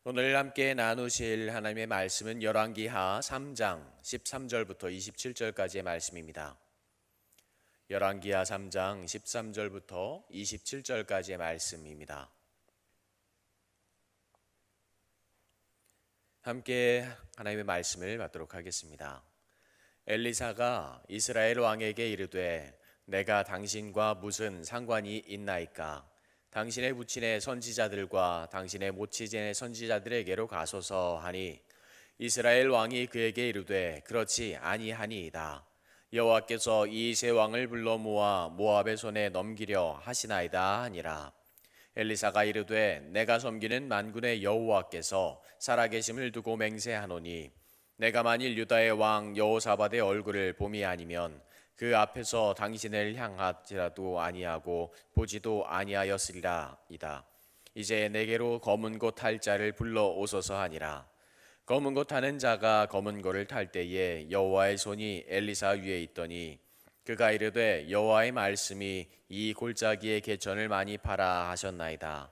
오늘 함께 나누실 하나님의 말씀은 열왕기하 3장 13절부터 27절까지의 말씀입니다. 열왕기하 3장 13절부터 27절까지의 말씀입니다. 함께 하나님의 말씀을 받도록 하겠습니다. 엘리사가 이스라엘 왕에게 이르되 내가 당신과 무슨 상관이 있나이까? 당신의 부친의 선지자들과 당신의 모친의 선지자들에게로 가소서 하니 이스라엘 왕이 그에게 이르되 그렇지 아니하니이다. 여호와께서 이 세 왕을 불러 모아 모압의 손에 넘기려 하시나이다 하니라. 엘리사가 이르되 내가 섬기는 만군의 여호와께서 살아계심을 두고 맹세하노니 내가 만일 유다의 왕 여호사밧의 얼굴을 봄이 아니면 그 앞에서 당신을 향하지라도 아니하고 보지도 아니하였으리라 이다. 이제 내게로 검은 고 탈 자를 불러 오소서 하니라. 검은 고 타는 자가 검은 고를 탈 때에 여호와의 손이 엘리사 위에 있더니 그가 이르되 여호와의 말씀이 이 골짜기의 개천을 많이 파라 하셨나이다.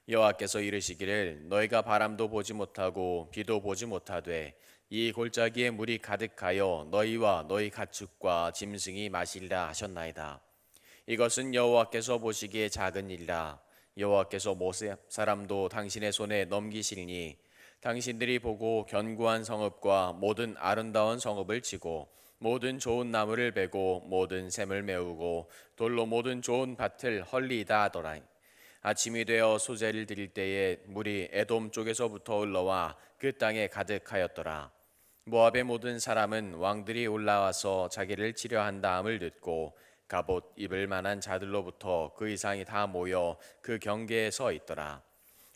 여호와께서 이르시기를 너희가 바람도 보지 못하고 비도 보지 못하되 이 골짜기에 물이 가득하여 너희와 너희 가축과 짐승이 마시리라 하셨나이다. 이것은 여호와께서 보시기에 작은 일이라. 여호와께서 모세 사람도 당신의 손에 넘기시리니 당신들이 보고 견고한 성읍과 모든 아름다운 성읍을 치고 모든 좋은 나무를 베고 모든 샘을 메우고 돌로 모든 좋은 밭을 헐리이다 하더라. 아침이 되어 소재를 드릴 때에 물이 에돔 쪽에서부터 흘러와 그 땅에 가득하였더라. 모압의 모든 사람은 왕들이 올라와서 자기를 치려한 다음을 듣고 갑옷 입을 만한 자들로부터 그 이상이 다 모여 그 경계에 서 있더라.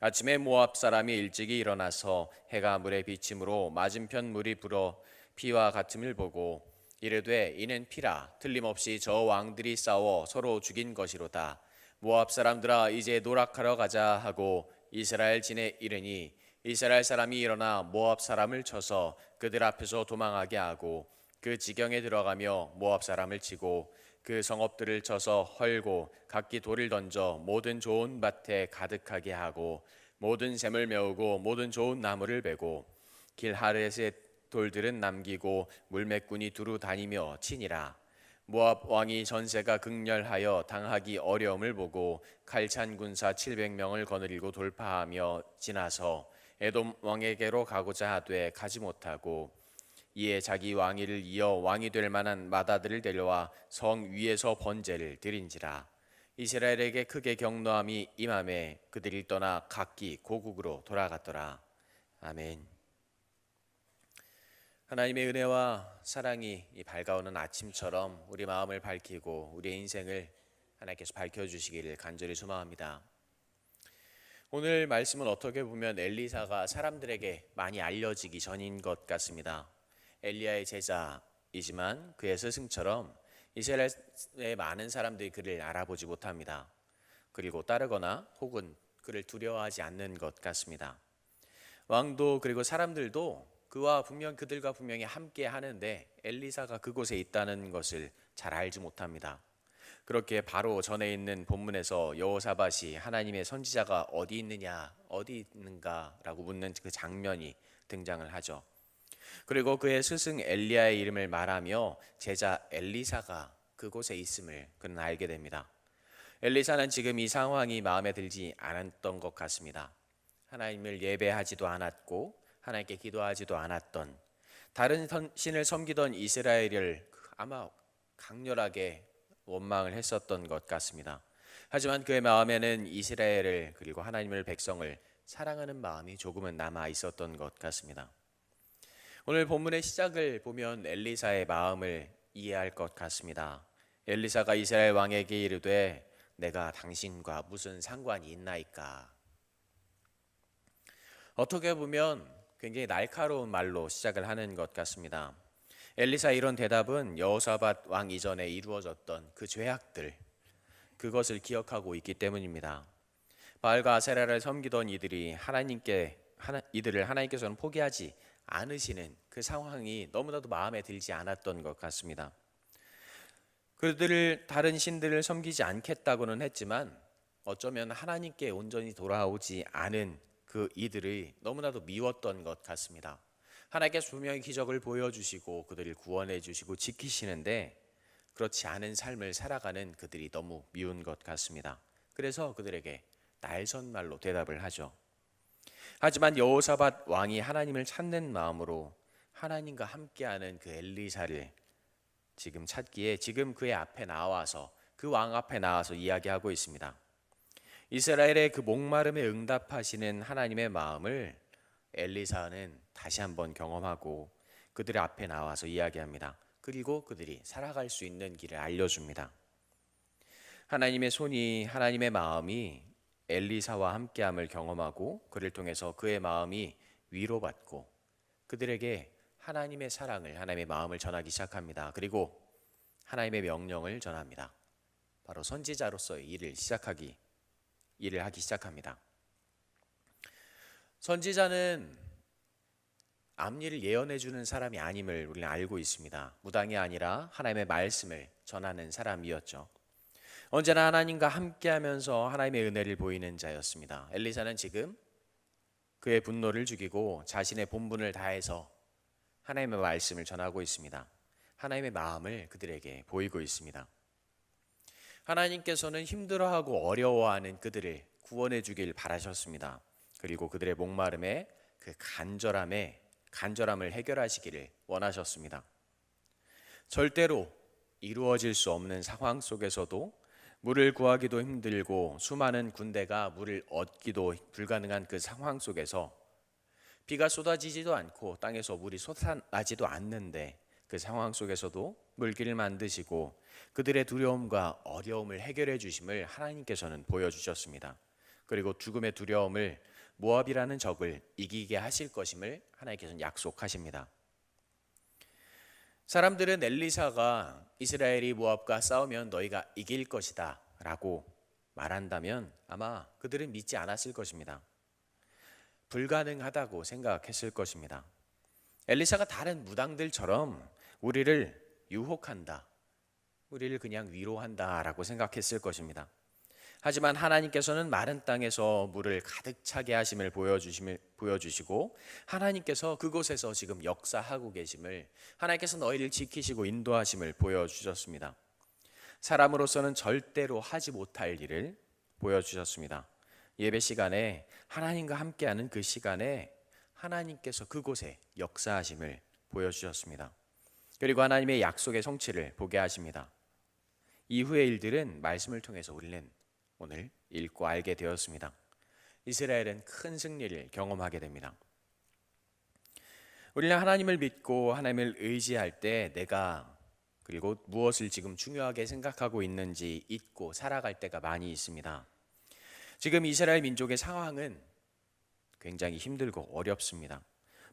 아침에 모압 사람이 일찍이 일어나서 해가 물에 비침으로 맞은편 물이 불어 피와 같음을 보고 이르되 이는 피라. 틀림없이 저 왕들이 싸워 서로 죽인 것이로다. 모압 사람들아 이제 노락하러 가자 하고 이스라엘 진에 이르니 이스라엘 사람이 일어나 모압 사람을 쳐서 그들 앞에서 도망하게 하고 그 지경에 들어가며 모압 사람을 치고 그 성읍들을 쳐서 헐고 각기 돌을 던져 모든 좋은 밭에 가득하게 하고 모든 샘을 메우고 모든 좋은 나무를 베고 길 하렛의 돌들은 남기고 물매꾼이 두루 다니며 치니라. 모압 왕이 전세가 극렬하여 당하기 어려움을 보고 칼찬 군사 700명을 거느리고 돌파하며 지나서 에돔 왕에게로 가고자 하되 가지 못하고 이에 자기 왕위를 이어 왕이 될 만한 마다들을 데려와 성 위에서 번제를 드린지라. 이스라엘에게 크게 경노함이 임함에 그들이 떠나 각기 고국으로 돌아갔더라. 아멘. 하나님의 은혜와 사랑이 이 밝아오는 아침처럼 우리 마음을 밝히고 우리의 인생을 하나님께서 밝혀주시기를 간절히 소망합니다. 오늘 말씀은 어떻게 보면 엘리사가 사람들에게 많이 알려지기 전인 것 같습니다. 엘리야의 제자이지만 그의 스승처럼 이스라엘의 많은 사람들이 그를 알아보지 못합니다. 그리고 따르거나 혹은 그를 두려워하지 않는 것 같습니다. 왕도 그리고 사람들도 그들과 분명히 함께 하는데 엘리사가 그곳에 있다는 것을 잘 알지 못합니다. 그렇게 바로 전에 있는 본문에서 여호사밧이 하나님의 선지자가 어디 있는가라고 묻는 그 장면이 등장을 하죠. 그리고 그의 스승 엘리야의 이름을 말하며 제자 엘리사가 그곳에 있음을 그는 알게 됩니다. 엘리사는 지금 이 상황이 마음에 들지 않았던 것 같습니다. 하나님을 예배하지도 않았고 하나님께 기도하지도 않았던, 다른 신을 섬기던 이스라엘을 아마 강렬하게 원망을 했었던 것 같습니다. 하지만 그의 마음에는 이스라엘을 그리고 하나님의 백성을 사랑하는 마음이 조금은 남아 있었던 것 같습니다. 오늘 본문의 시작을 보면 엘리사의 마음을 이해할 것 같습니다. 엘리사가 이스라엘 왕에게 이르되 내가 당신과 무슨 상관이 있나이까? 어떻게 보면 굉장히 날카로운 말로 시작을 하는 것 같습니다. 엘리사의 이런 대답은 여호사밧 왕 이전에 이루어졌던 그 죄악들, 그것을 기억하고 있기 때문입니다. 바알과 아세라를 섬기던 이들을 하나님께서는 포기하지 않으시는 그 상황이 너무나도 마음에 들지 않았던 것 같습니다. 그들을 다른 신들을 섬기지 않겠다고는 했지만 어쩌면 하나님께 온전히 돌아오지 않은 그 이들이 너무나도 미웠던 것 같습니다. 하나님께서 분명히 기적을 보여주시고 그들을 구원해 주시고 지키시는데 그렇지 않은 삶을 살아가는 그들이 너무 미운 것 같습니다. 그래서 그들에게 날선말로 대답을 하죠. 하지만 여호사밧 왕이 하나님을 찾는 마음으로 하나님과 함께하는 그 엘리사를 지금 찾기에 지금 그의 앞에 나와서 그 왕 앞에 나와서 이야기하고 있습니다. 이스라엘의 그 목마름에 응답하시는 하나님의 마음을 엘리사는 다시 한번 경험하고 그들의 앞에 나와서 이야기합니다. 그리고 그들이 살아갈 수 있는 길을 알려줍니다. 하나님의 손이, 하나님의 마음이 엘리사와 함께함을 경험하고 그를 통해서 그의 마음이 위로받고 그들에게 하나님의 사랑을, 하나님의 마음을 전하기 시작합니다. 그리고 하나님의 명령을 전합니다. 바로 선지자로서의 일을 하기 시작합니다. 선지자는 앞일을 예언해 주는 사람이 아님을 우리는 알고 있습니다. 무당이 아니라 하나님의 말씀을 전하는 사람이었죠. 언제나 하나님과 함께하면서 하나님의 은혜를 보이는 자였습니다. 엘리사는 지금 그의 분노를 죽이고 자신의 본분을 다해서 하나님의 말씀을 전하고 있습니다. 하나님의 마음을 그들에게 보이고 있습니다. 하나님께서는 힘들어하고 어려워하는 그들을 구원해 주길 바라셨습니다. 그리고 그들의 목마름에 그 간절함을 해결하시기를 원하셨습니다. 절대로 이루어질 수 없는 상황 속에서도 물을 구하기도 힘들고 수많은 군대가 물을 얻기도 불가능한 그 상황 속에서 비가 쏟아지지도 않고 땅에서 물이 솟아나지도 않는데 그 상황 속에서도 물길을 만드시고 그들의 두려움과 어려움을 해결해 주심을 하나님께서는 보여주셨습니다. 그리고 죽음의 두려움을 모압이라는 적을 이기게 하실 것임을 하나님께서는 약속하십니다. 사람들은 엘리사가 이스라엘이 모압과 싸우면 너희가 이길 것이다 라고 말한다면 아마 그들은 믿지 않았을 것입니다. 불가능하다고 생각했을 것입니다. 엘리사가 다른 무당들처럼 우리를 유혹한다, 우리를 그냥 위로한다 라고 생각했을 것입니다. 하지만 하나님께서는 마른 땅에서 물을 가득 차게 하심을 보여주시고 하나님께서 그곳에서 지금 역사하고 계심을, 하나님께서 너희를 지키시고 인도하심을 보여주셨습니다. 사람으로서는 절대로 하지 못할 일을 보여주셨습니다. 예배 시간에 하나님과 함께하는 그 시간에 하나님께서 그곳에 역사하심을 보여주셨습니다. 그리고 하나님의 약속의 성취를 보게 하십니다. 이후의 일들은 말씀을 통해서 우리는 오늘 읽고 알게 되었습니다. 이스라엘은 큰 승리를 경험하게 됩니다. 우리는 하나님을 믿고 하나님을 의지할 때 내가 그리고 무엇을 지금 중요하게 생각하고 있는지 잊고 살아갈 때가 많이 있습니다. 지금 이스라엘 민족의 상황은 굉장히 힘들고 어렵습니다.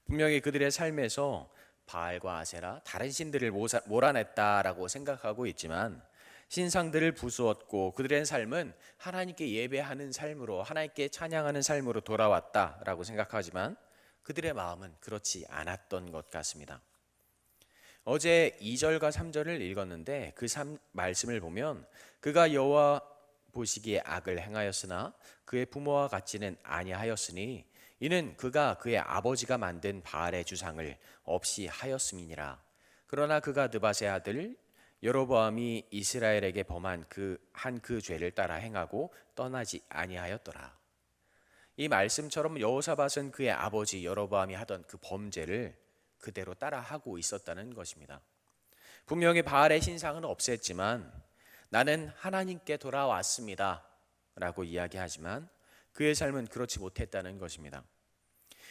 분명히 그들의 삶에서 바알과 아세라, 다른 신들을 몰아냈다라고 생각하고 있지만 신상들을 부수었고 그들의 삶은 하나님께 예배하는 삶으로, 하나님께 찬양하는 삶으로 돌아왔다라고 생각하지만 그들의 마음은 그렇지 않았던 것 같습니다. 어제 2절과 3절을 읽었는데 그 말씀을 보면 그가 여호와 보시기에 악을 행하였으나 그의 부모와 같지는 아니하였으니 이는 그가 그의 아버지가 만든 바알의 주상을 없이 하였음이니라. 그러나 그가 느밧의 아들 여로보암이 이스라엘에게 범한 그 죄를 따라 행하고 떠나지 아니하였더라. 이 말씀처럼 여호사밧은 그의 아버지 여로보암이 하던 그 범죄를 그대로 따라하고 있었다는 것입니다. 분명히 바알의 신상은 없앴지만 나는 하나님께 돌아왔습니다 라고 이야기하지만 그의 삶은 그렇지 못했다는 것입니다.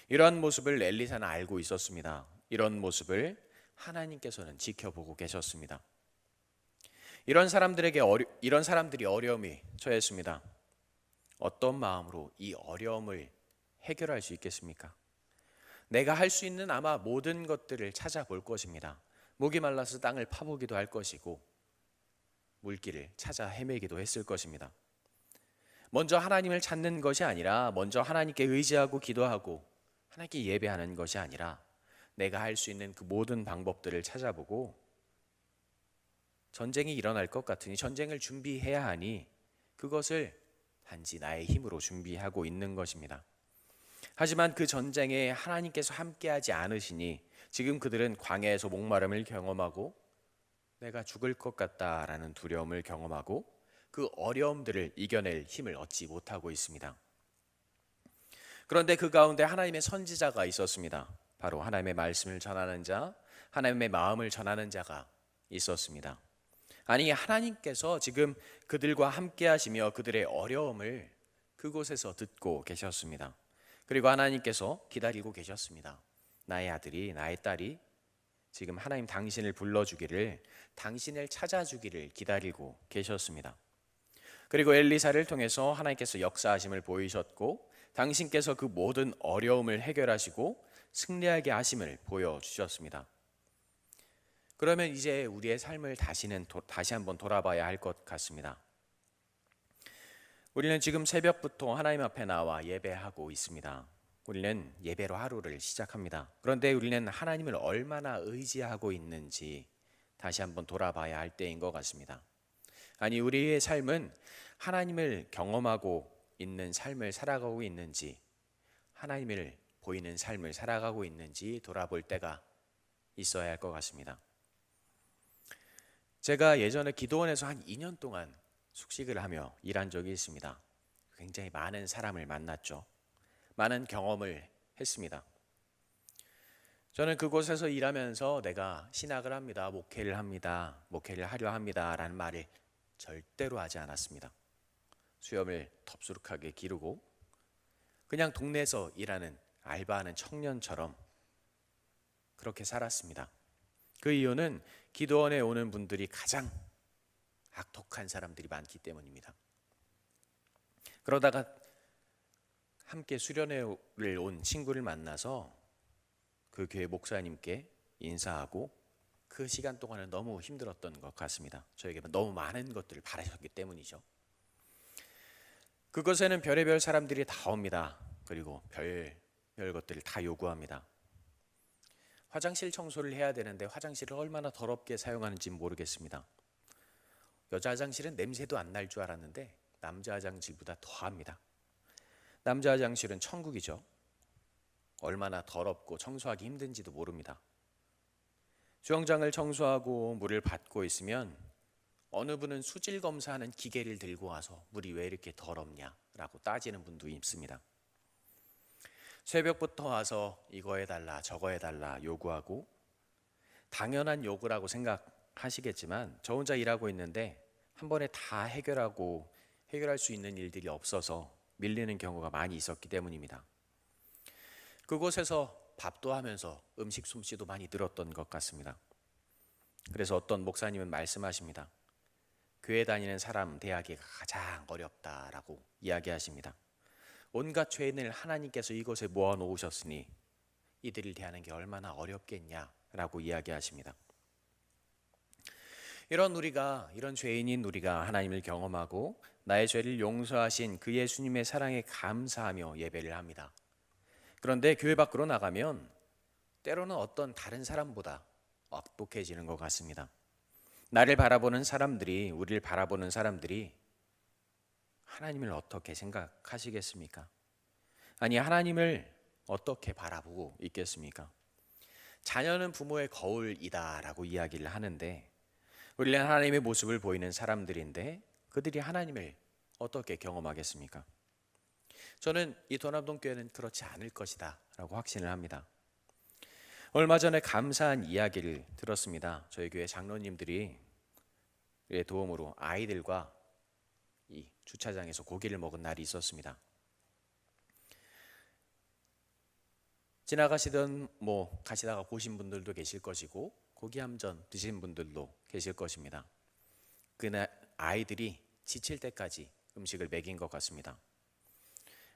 이러한 모습을 엘리사는 알고 있었습니다. 이런 모습을 하나님께서는 지켜보고 계셨습니다. 이런 사람들이 어려움이 처했습니다. 어떤 마음으로 이 어려움을 해결할 수 있겠습니까? 내가 할 수 있는 아마 모든 것들을 찾아볼 것입니다. 목이 말라서 땅을 파보기도 할 것이고 물길을 찾아 헤매기도 했을 것입니다. 먼저 하나님을 찾는 것이 아니라, 먼저 하나님께 의지하고 기도하고 하나님께 예배하는 것이 아니라 내가 할 수 있는 그 모든 방법들을 찾아보고 전쟁이 일어날 것 같으니 전쟁을 준비해야 하니 그것을 단지 나의 힘으로 준비하고 있는 것입니다. 하지만 그 전쟁에 하나님께서 함께하지 않으시니 지금 그들은 광야에서 목마름을 경험하고 내가 죽을 것 같다라는 두려움을 경험하고 그 어려움들을 이겨낼 힘을 얻지 못하고 있습니다. 그런데 그 가운데 하나님의 선지자가 있었습니다. 바로 하나님의 말씀을 전하는 자, 하나님의 마음을 전하는 자가 있었습니다. 아니, 하나님께서 지금 그들과 함께 하시며 그들의 어려움을 그곳에서 듣고 계셨습니다. 그리고 하나님께서 기다리고 계셨습니다. 나의 아들이, 나의 딸이 지금 하나님 당신을 불러주기를, 당신을 찾아주기를 기다리고 계셨습니다. 그리고 엘리사를 통해서 하나님께서 역사하심을 보이셨고 당신께서 그 모든 어려움을 해결하시고 승리하게 하심을 보여주셨습니다. 그러면 이제 우리의 삶을 다시 한번 돌아봐야 할 것 같습니다. 우리는 지금 새벽부터 하나님 앞에 나와 예배하고 있습니다. 우리는 예배로 하루를 시작합니다. 그런데 우리는 하나님을 얼마나 의지하고 있는지 다시 한번 돌아봐야 할 때인 것 같습니다. 아니, 우리의 삶은 하나님을 경험하고 있는 삶을 살아가고 있는지, 하나님을 보이는 삶을 살아가고 있는지 돌아볼 때가 있어야 할 것 같습니다. 제가 예전에 기도원에서 한 2년 동안 숙식을 하며 일한 적이 있습니다. 굉장히 많은 사람을 만났죠. 많은 경험을 했습니다. 저는 그곳에서 일하면서 내가 신학을 합니다, 목회를 합니다, 목회를 하려 합니다 라는 말을 절대로 하지 않았습니다. 수염을 덥수룩하게 기르고 그냥 동네에서 일하는 알바하는 청년처럼 그렇게 살았습니다. 그 이유는 기도원에 오는 분들이 가장 악독한 사람들이 많기 때문입니다. 그러다가 함께 수련회를 온 친구를 만나서 그 교회 목사님께 인사하고 그 시간 동안은 너무 힘들었던 것 같습니다. 저에게 너무 많은 것들을 바라셨기 때문이죠. 그곳에는 별의별 사람들이 다 옵니다. 그리고 별 것들을 다 요구합니다. 화장실 청소를 해야 되는데 화장실을 얼마나 더럽게 사용하는지 모르겠습니다. 여자 화장실은 냄새도 안 날 줄 알았는데 남자 화장실보다 더합니다. 남자 화장실은 천국이죠. 얼마나 더럽고 청소하기 힘든지도 모릅니다. 수영장을 청소하고 물을 받고 있으면 어느 분은 수질 검사하는 기계를 들고 와서 물이 왜 이렇게 더럽냐라고 따지는 분도 있습니다. 새벽부터 와서 이거 해달라 저거 해달라 요구하고, 당연한 요구라고 생각하시겠지만 저 혼자 일하고 있는데 한 번에 다 해결할 수 있는 일들이 없어서 밀리는 경우가 많이 있었기 때문입니다. 그곳에서 밥도 하면서 음식 솜씨도 많이 늘었던 것 같습니다. 그래서 어떤 목사님은 말씀하십니다. 교회 다니는 사람 대하기가 가장 어렵다라고 이야기하십니다. 온갖 죄인을 하나님께서 이곳에 모아놓으셨으니 이들을 대하는 게 얼마나 어렵겠냐라고 이야기하십니다. 이런 죄인인 우리가 하나님을 경험하고 나의 죄를 용서하신 그 예수님의 사랑에 감사하며 예배를 합니다. 그런데 교회 밖으로 나가면 때로는 어떤 다른 사람보다 악독해지는 것 같습니다. 우리를 바라보는 사람들이 하나님을 어떻게 생각하시겠습니까? 아니, 하나님을 어떻게 바라보고 있겠습니까? 자녀는 부모의 거울이다라고 이야기를 하는데 우리는 하나님의 모습을 보이는 사람들인데 그들이 하나님을 어떻게 경험하겠습니까? 저는 이 도남동교회는 그렇지 않을 것이다 라고 확신을 합니다. 얼마 전에 감사한 이야기를 들었습니다. 저희 교회 장로님들이 도움으로 아이들과 이 주차장에서 고기를 먹은 날이 있었습니다. 지나가시던 가시다가 보신 분들도 계실 것이고 고기 함전 드신 분들도 계실 것입니다. 그날 아이들이 지칠 때까지 음식을 먹인 것 같습니다.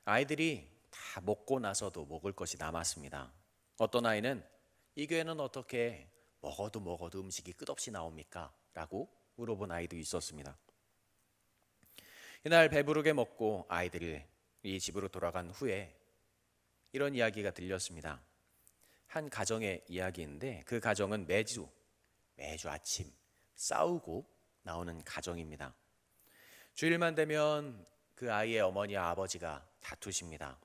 아이들이 다 먹고 나서도 먹을 것이 남았습니다. 어떤 아이는 이 교회는 어떻게 먹어도 음식이 끝없이 나옵니까? 라고 물어본 아이도 있었습니다. 이날 배부르게 먹고 아이들이 집으로 돌아간 후에 이런 이야기가 들렸습니다. 한 가정의 이야기인데 그 가정은 매주 아침 싸우고 나오는 가정입니다. 주일만 되면 그 아이의 어머니와 아버지가 다투십니다.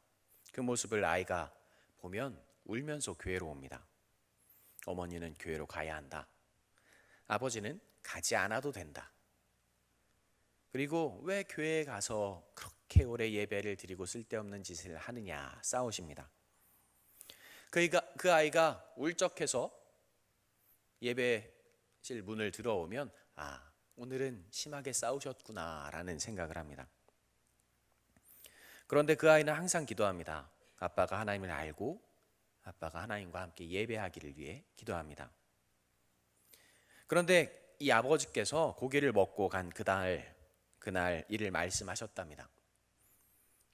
그 모습을 아이가 보면 울면서 교회로 옵니다. 어머니는 교회로 가야 한다. 아버지는 가지 않아도 된다. 그리고 왜 교회에 가서 그렇게 오래 예배를 드리고 쓸데없는 짓을 하느냐 싸우십니다. 그 아이가 울적해서 예배실 문을 들어오면 오늘은 심하게 싸우셨구나 라는 생각을 합니다. 그런데 그 아이는 항상 기도합니다. 아빠가 하나님을 알고 아빠가 하나님과 함께 예배하기를 위해 기도합니다. 그런데 이 아버지께서 고기를 먹고 간 그날 이를 말씀하셨답니다.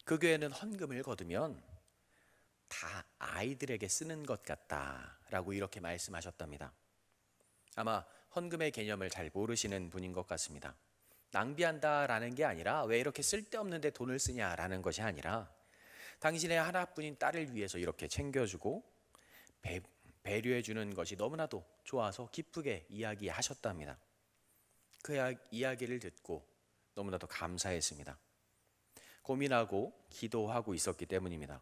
그 교회는 헌금을 거두면 다 아이들에게 쓰는 것 같다라고 이렇게 말씀하셨답니다. 아마 헌금의 개념을 잘 모르시는 분인 것 같습니다. 낭비한다라는 게 아니라 왜 이렇게 쓸데없는 데 돈을 쓰냐라는 것이 아니라 당신의 하나뿐인 딸을 위해서 이렇게 챙겨주고 배려해 주는 것이 너무나도 좋아서 기쁘게 이야기하셨답니다. 그 이야기를 듣고 너무나도 감사했습니다. 고민하고 기도하고 있었기 때문입니다.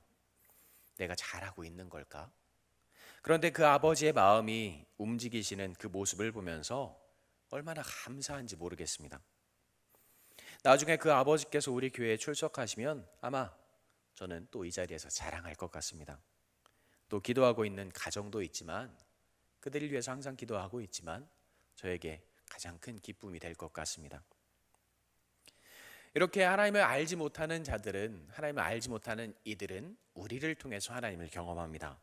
내가 잘하고 있는 걸까? 그런데 그 아버지의 마음이 움직이시는 그 모습을 보면서 얼마나 감사한지 모르겠습니다. 나중에 그 아버지께서 우리 교회에 출석하시면 아마 저는 또 이 자리에서 자랑할 것 같습니다. 또 기도하고 있는 가정도 있지만 그들을 위해서 항상 기도하고 있지만 저에게 가장 큰 기쁨이 될 것 같습니다. 이렇게 하나님을 알지 못하는 자들은, 하나님을 알지 못하는 이들은 우리를 통해서 하나님을 경험합니다.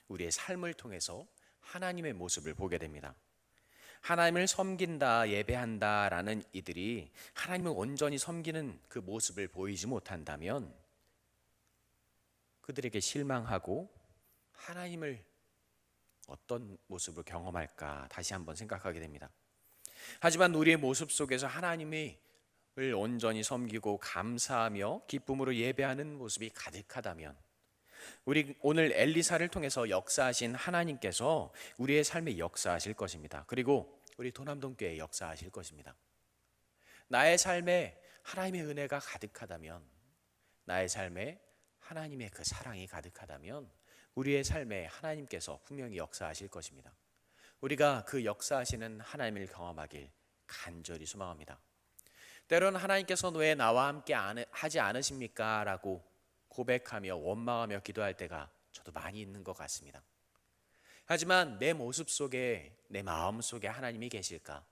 우리의 삶을 통해서 하나님의 모습을 보게 됩니다. 하나님을 섬긴다, 예배한다 라는 이들이 하나님을 온전히 섬기는 그 모습을 보이지 못한다면 그들에게 실망하고 하나님을 어떤 모습으로 경험할까 다시 한번 생각하게 됩니다. 하지만 우리의 모습 속에서 하나님을 온전히 섬기고 감사하며 기쁨으로 예배하는 모습이 가득하다면 우리 오늘 엘리사를 통해서 역사하신 하나님께서 우리의 삶에 역사하실 것입니다. 그리고 우리 도남동교회에 역사하실 것입니다. 나의 삶에 하나님의 은혜가 가득하다면, 나의 삶에 하나님의 그 사랑이 가득하다면 우리의 삶에 하나님께서 분명히 역사하실 것입니다. 우리가 그 역사하시는 하나님을 경험하길 간절히 소망합니다. 때로는 하나님께서 왜 나와 함께 하지 않으십니까? 라고 고백하며 원망하며 기도할 때가 저도 많이 있는 것 같습니다. 하지만 내 모습 속에, 내 마음 속에 하나님이 계실까?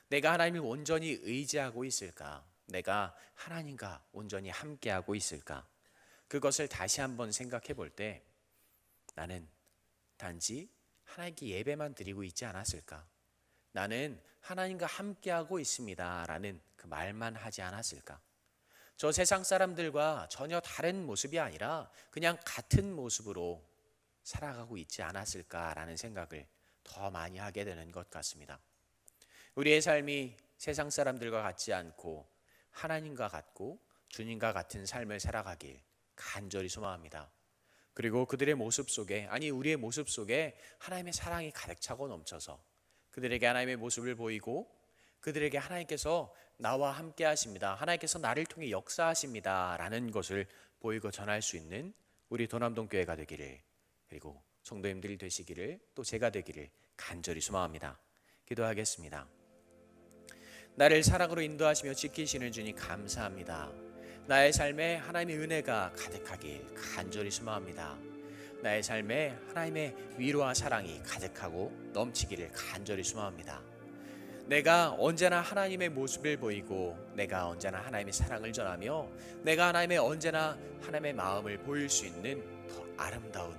내가 하나님을 온전히 의지하고 있을까? 내가 하나님과 온전히 함께하고 있을까? 그것을 다시 한번 생각해 볼 때 나는 단지 하나님께 예배만 드리고 있지 않았을까? 나는 하나님과 함께하고 있습니다 라는 그 말만 하지 않았을까? 저 세상 사람들과 전혀 다른 모습이 아니라 그냥 같은 모습으로 살아가고 있지 않았을까라는 생각을 더 많이 하게 되는 것 같습니다. 우리의 삶이 세상 사람들과 같지 않고 하나님과 같고 주님과 같은 삶을 살아가길 간절히 소망합니다. 그리고 그들의 모습 속에, 아니 우리의 모습 속에 하나님의 사랑이 가득 차고 넘쳐서 그들에게 하나님의 모습을 보이고 그들에게 하나님께서 나와 함께 하십니다, 하나님께서 나를 통해 역사하십니다 라는 것을 보이고 전할 수 있는 우리 도남동교회가 되기를, 그리고 성도님들이 되시기를, 또 제가 되기를 간절히 소망합니다. 기도하겠습니다. 나를 사랑으로 인도하시며 지키시는 주님 감사합니다. 나의 삶에 하나님의 은혜가 가득하길 간절히 소망합니다. 나의 삶에 하나님의 위로와 사랑이 가득하고 넘치기를 간절히 소망합니다. 내가 언제나 하나님의 모습을 보이고 내가 언제나 하나님의 사랑을 전하며 내가 언제나 하나님의 마음을 보일 수 있는 더 아름다운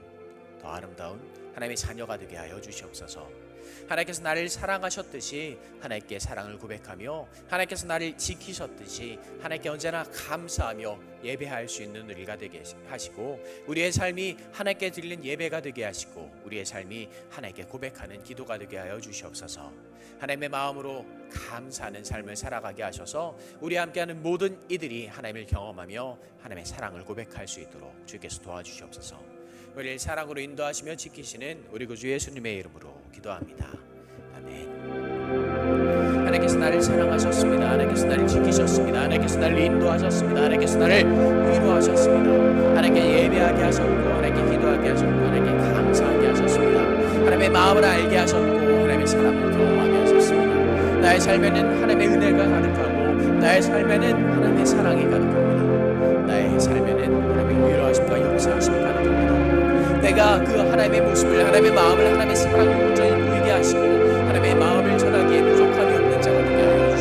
하나님의 자녀가 되게 하여 주시옵소서. 하나님께서 나를 사랑하셨듯이 하나님께 사랑을 고백하며 하나님께서 나를 지키셨듯이 하나님께 언제나 감사하며 예배할 수 있는 우리가 되게 하시고, 우리의 삶이 하나님께 드리는 예배가 되게 하시고, 우리의 삶이 하나님께 고백하는 기도가 되게 하여 주시옵소서. 하나님의 마음으로 감사하는 삶을 살아가게 하셔서 우리 함께하는 모든 이들이 하나님을 경험하며 하나님의 사랑을 고백할 수 있도록 주께서 도와주시옵소서. 우리를 사랑으로 인도하시며 지키시는 우리 구주 예수님의 이름으로 기도합니다. 아멘. 하나님께서 나를 사랑하셨습니다. 하나님께서 나를 지키셨습니다. 하나님께서 나를 인도하셨습니다. 하나님께서 나를 위로하셨습니다. 하나님께 예배하게 하셨고, 하나님께 기도하게 하셨고, 하나님께 감사하게 하셨습니다. 하나님의 마음을 알게 하셨고, 하나님의 사랑을 경험하게 하셨습니다. 나의 삶에는 하나님의 은혜가 가득하고, 나의 삶에는 하나님의 사랑이 가득합니다. 나의 삶에는 하나님의 위로하심과 역사하심이 가득합니다. 내가 그 하나님의 모습을, 하나님의 마음을, 하나님의 사랑을 온전히 보이게 하시고, 하나님의 마음을 전하기에